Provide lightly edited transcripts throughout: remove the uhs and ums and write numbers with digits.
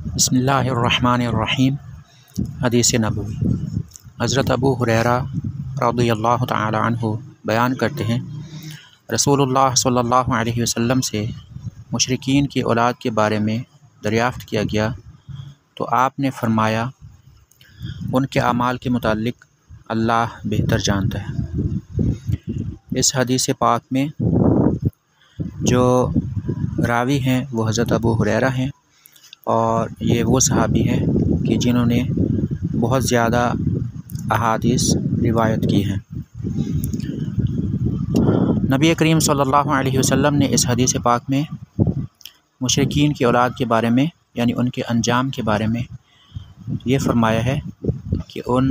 بسم اللہ الرحمن الرحیم۔ حدیث نبوی۔ حضرت ابو ہریرہ رضی اللہ تعالی عنہ بیان کرتے ہیں، رسول اللہ صلی اللہ علیہ وسلم سے مشرکین کی اولاد کے بارے میں دریافت کیا گیا تو آپ نے فرمایا، ان کے اعمال کے متعلق اللہ بہتر جانتا ہے۔ اس حدیث پاک میں جو راوی ہیں وہ حضرت ابو ہریرہ ہیں، اور یہ وہ صحابی ہیں کہ جنہوں نے بہت زیادہ احادیث روایت کی ہیں۔ نبی کریم صلی اللہ علیہ وسلم نے اس حدیث پاک میں مشرکین کی اولاد کے بارے میں، یعنی ان کے انجام کے بارے میں یہ فرمایا ہے کہ ان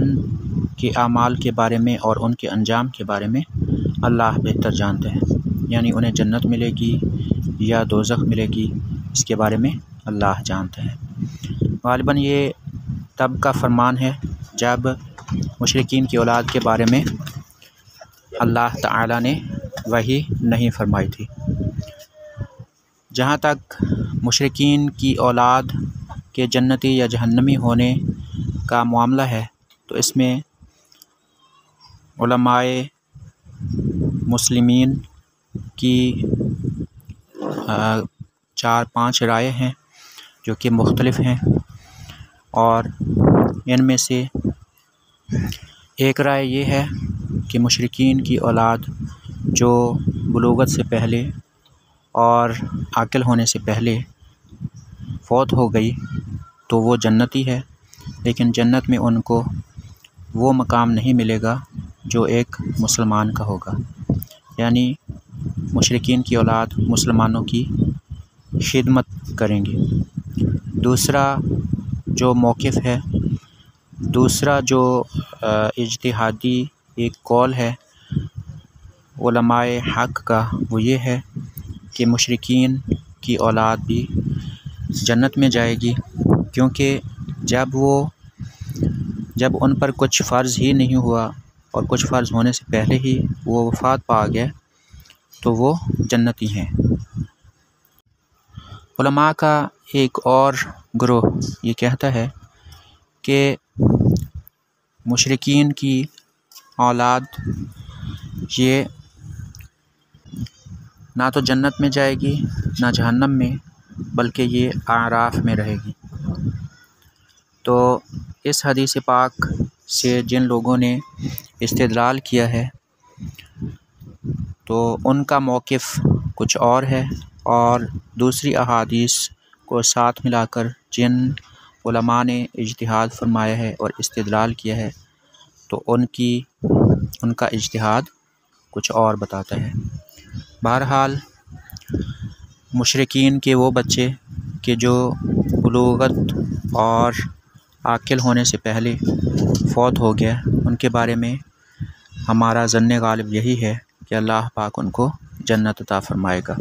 کے اعمال کے بارے میں اور ان کے انجام کے بارے میں اللہ بہتر جانتا ہے، یعنی انہیں جنت ملے گی یا دوزخ ملے گی، اس کے بارے میں اللہ جانتا ہے۔ غالباً یہ تب کا فرمان ہے جب مشرکین کی اولاد کے بارے میں اللہ تعالی نے وحی نہیں فرمائی تھی۔ جہاں تک مشرکین کی اولاد کے جنتی یا جہنمی ہونے کا معاملہ ہے تو اس میں علماء مسلمین کی 4-5 رائے ہیں جو کہ مختلف ہیں، اور ان میں سے ایک رائے یہ ہے کہ مشرکین کی اولاد جو بلوغت سے پہلے اور عاقل ہونے سے پہلے فوت ہو گئی تو وہ جنتی ہے، لیکن جنت میں ان کو وہ مقام نہیں ملے گا جو ایک مسلمان کا ہوگا، یعنی مشرکین کی اولاد مسلمانوں کی خدمت کریں گے۔ دوسرا جو موقف ہے، دوسرا جو اجتہادی ایک قول ہے علماء حق کا، وہ یہ ہے کہ مشرکین کی اولاد بھی جنت میں جائے گی، کیونکہ جب ان پر کچھ فرض ہی نہیں ہوا اور کچھ فرض ہونے سے پہلے ہی وہ وفات پا گئے تو وہ جنتی ہیں۔ علماء کا ایک اور گروہ یہ کہتا ہے کہ مشرکین کی اولاد یہ نہ تو جنت میں جائے گی نہ جہنم میں، بلکہ یہ اعراف میں رہے گی۔ تو اس حدیث پاک سے جن لوگوں نے استدلال کیا ہے تو ان کا موقف کچھ اور ہے، اور دوسری احادیث کو ساتھ ملا کر جن علماء نے اجتہاد فرمایا ہے اور استدلال کیا ہے تو ان کا اجتہاد کچھ اور بتاتا ہے۔ بہرحال مشرکین کے وہ بچے کہ جو بلوغت اور عاقل ہونے سے پہلے فوت ہو گیا، ان کے بارے میں ہمارا ظن غالب یہی ہے کہ اللہ پاک ان کو جنت عطا فرمائے گا۔